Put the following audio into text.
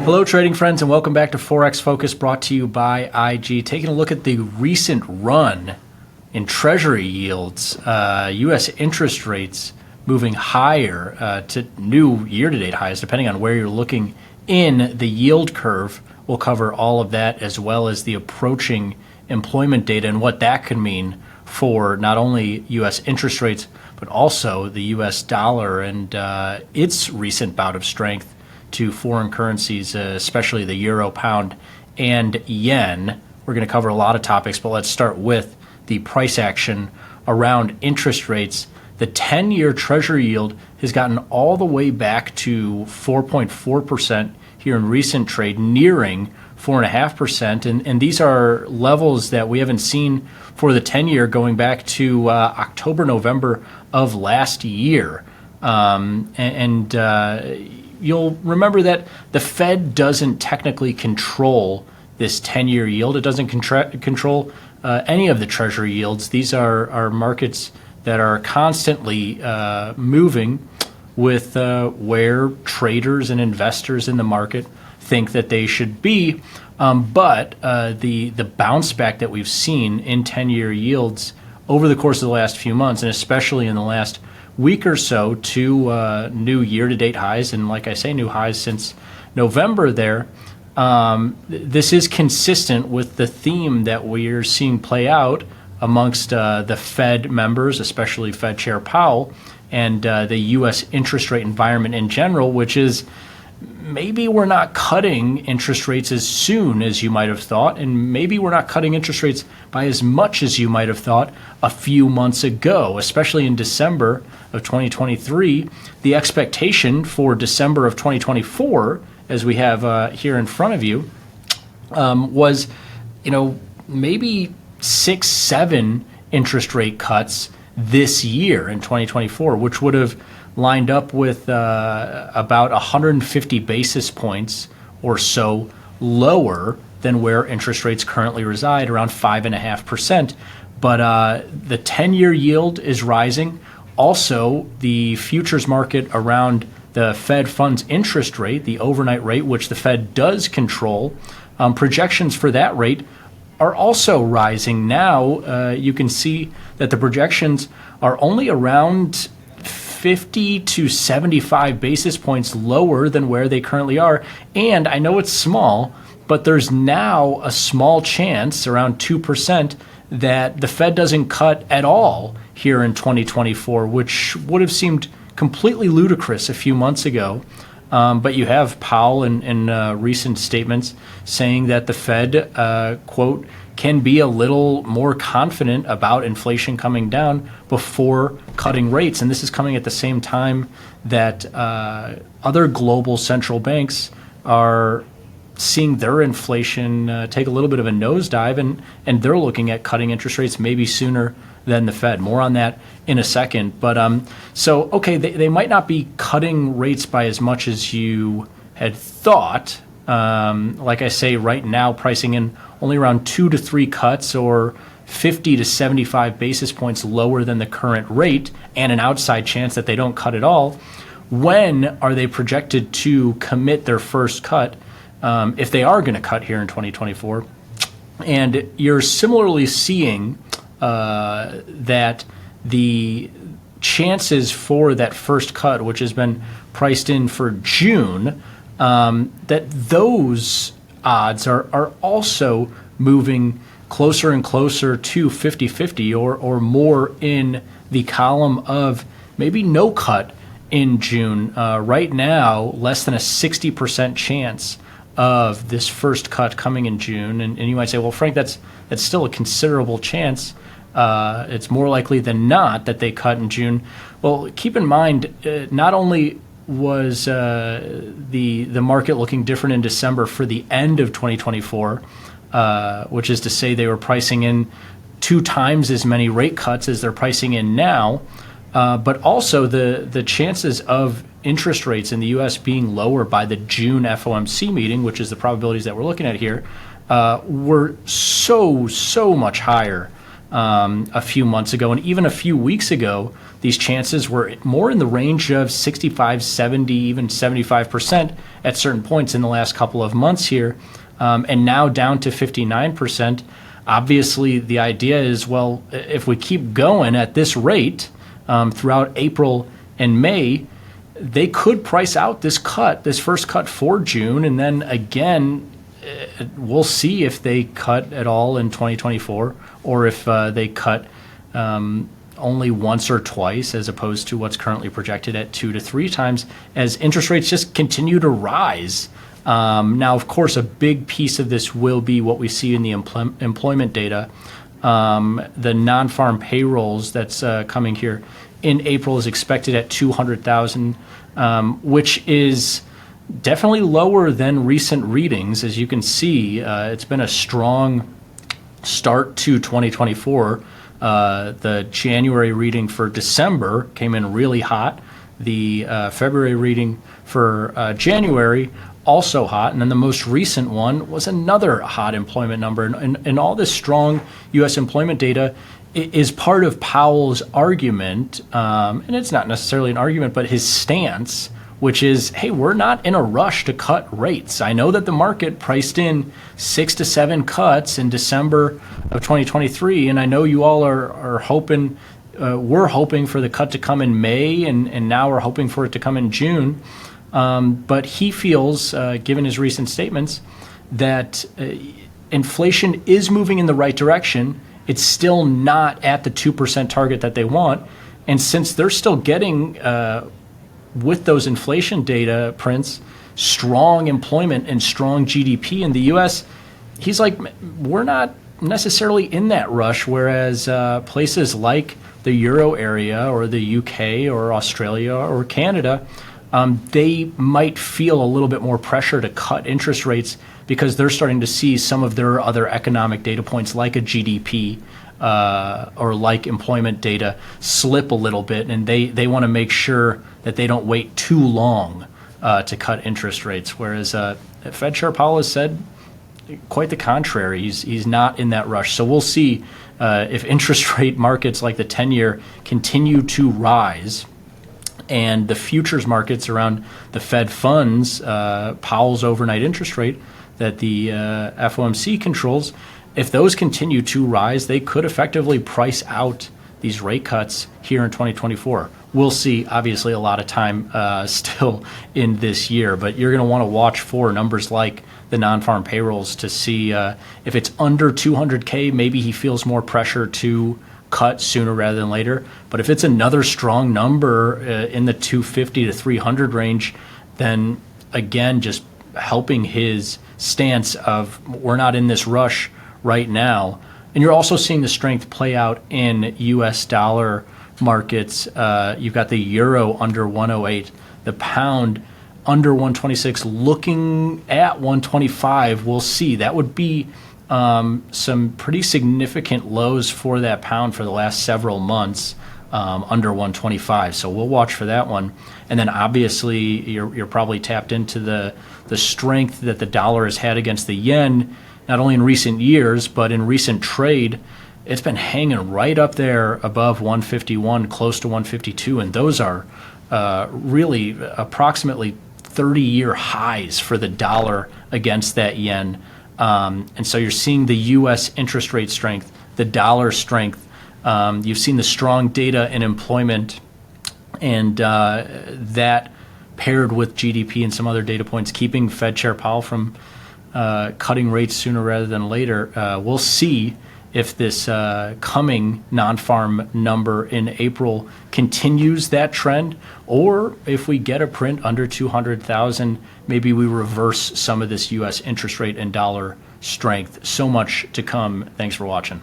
Hello, trading friends, and welcome back to Forex Focus, brought to you by IG. Taking a look at the recent run in Treasury yields, U.S. interest rates moving higher to new year-to-date highs, depending on where you're looking in the yield curve. We'll cover all of that, as well as the approaching employment data and what that could mean for not only U.S. interest rates, but also the U.S. dollar and its recent bout of strength to foreign currencies, especially the euro, pound, and yen. We're going to cover a lot of topics, but let's start with the price action around interest rates. The 10-year Treasury yield has gotten all the way back to 4.4% here in recent trade, nearing 4.5%. And these are levels that we haven't seen for the 10-year going back to October, November of last year. You'll remember that the Fed doesn't technically control this 10-year yield. It doesn't control any of the Treasury yields. These are markets that are constantly moving with where traders and investors in the market think that they should be. But the bounce back that we've seen in 10-year yields over the course of the last few months, and especially in the last week or so, to new year-to-date highs, and like I say, new highs since November there. This is consistent with the theme that we're seeing play out amongst the Fed members, especially Fed Chair Powell, and the U.S. interest rate environment in general, which is maybe we're not cutting interest rates as soon as you might have thought, and maybe we're not cutting interest rates by as much as you might have thought a few months ago, especially in December of 2023. The expectation for December of 2024, as we have here in front of you, was, maybe 6-7 interest rate cuts this year in 2024, which would have lined up with about 150 basis points or so lower than where interest rates currently reside, around 5.5%. But the 10-year yield is rising. Also, the futures market around the Fed funds interest rate, the overnight rate, which the Fed does control, projections for that rate are also rising. Now, you can see that the projections are only around 50 to 75 basis points lower than where they currently are. And I know it's small, but there's now a small chance, around 2%, that the Fed doesn't cut at all here in 2024, which would have seemed completely ludicrous a few months ago. But you have Powell in recent statements saying that the Fed, quote, can be a little more confident about inflation coming down before cutting rates. And this is coming at the same time that other global central banks are seeing their inflation take a little bit of a nosedive, and they're looking at cutting interest rates maybe sooner than the Fed. More on that in a second. But they might not be cutting rates by as much as you had thought. Like I say, right now, pricing in only around 2 to 3 cuts, or 50 to 75 basis points lower than the current rate, and an outside chance that they don't cut at all. When are they projected to commit their first cut, if they are going to cut here in 2024? And you're similarly seeing that the chances for that first cut, which has been priced in for June, that those odds are also moving closer and closer to 50-50 or more in the column of maybe no cut in June. Right now, less than a 60% chance of this first cut coming in June. And you might say, well, Frank, that's still a considerable chance. It's more likely than not that they cut in June. Well, keep in mind, not only was the market looking different in December for the end of 2024, which is to say they were pricing in 2 times as many rate cuts as they're pricing in now, but also the chances of interest rates in the U.S. being lower by the June FOMC meeting, which is the probabilities that we're looking at here, were so much higher a few months ago. And even a few weeks ago, these chances were more in the range of 65, 70, even 75% at certain points in the last couple of months here, and now down to 59%. Obviously, the idea is, well, if we keep going at this rate throughout April and May, they could price out this first cut for June, and then again, we'll see if they cut at all in 2024, or if they cut only once or twice, as opposed to what's currently projected at 2 to 3 times, as interest rates just continue to rise. Now, of course, a big piece of this will be what we see in the employment data. The non-farm payrolls that's coming here in April is expected at 200,000, which is definitely lower than recent readings. As you can see, it's been a strong start to 2024. The January reading for December came in really hot. The February reading for January also hot, and then the most recent one was another hot employment number. And all this strong U.S. employment data is part of Powell's argument, and it's not necessarily an argument, but his stance, which is, hey, we're not in a rush to cut rates. I know that the market priced in 6 to 7 cuts in December of 2023, and I know you all are hoping, we're hoping for the cut to come in May, and now we're hoping for it to come in June. But he feels, given his recent statements, that inflation is moving in the right direction. It's still not at the 2% target that they want. And since they're still getting, with those inflation data prints, strong employment and strong GDP in the U.S., he's like, we're not necessarily in that rush, whereas places like the Euro area or the UK or Australia or Canada, they might feel a little bit more pressure to cut interest rates because they're starting to see some of their other economic data points, like a GDP or like employment data, slip a little bit, and they want to make sure that they don't wait too long to cut interest rates. Whereas Fed Chair Powell has said quite the contrary. He's not in that rush. So we'll see if interest rate markets like the 10-year continue to rise, and the futures markets around the Fed funds, Powell's overnight interest rate that the FOMC controls, if those continue to rise, they could effectively price out these rate cuts here in 2024. We'll see, obviously, a lot of time still in this year, but you're going to want to watch for numbers like the non-farm payrolls to see if it's under 200K, maybe he feels more pressure to cut sooner rather than later. But if it's another strong number in the 250 to 300 range, then again, just helping his stance of we're not in this rush right now. And you're also seeing the strength play out in US dollar markets. You've got the euro under 108, the pound under 126, looking at 125. We'll see. That would be some pretty significant lows for that pound for the last several months, under 125. So we'll watch for that one. And then obviously you're probably tapped into the strength that the dollar has had against the yen, not only in recent years, but in recent trade. It's been hanging right up there above 151, close to 152. And those are really approximately 30-year highs for the dollar against that yen. And so you're seeing the U.S. interest rate strength, the dollar strength. You've seen the strong data in employment, and that paired with GDP and some other data points, keeping Fed Chair Powell from cutting rates sooner rather than later. We'll see if this coming non-farm number in April continues that trend, or if we get a print under 200,000, maybe we reverse some of this U.S. interest rate and dollar strength. So much to come. Thanks for watching.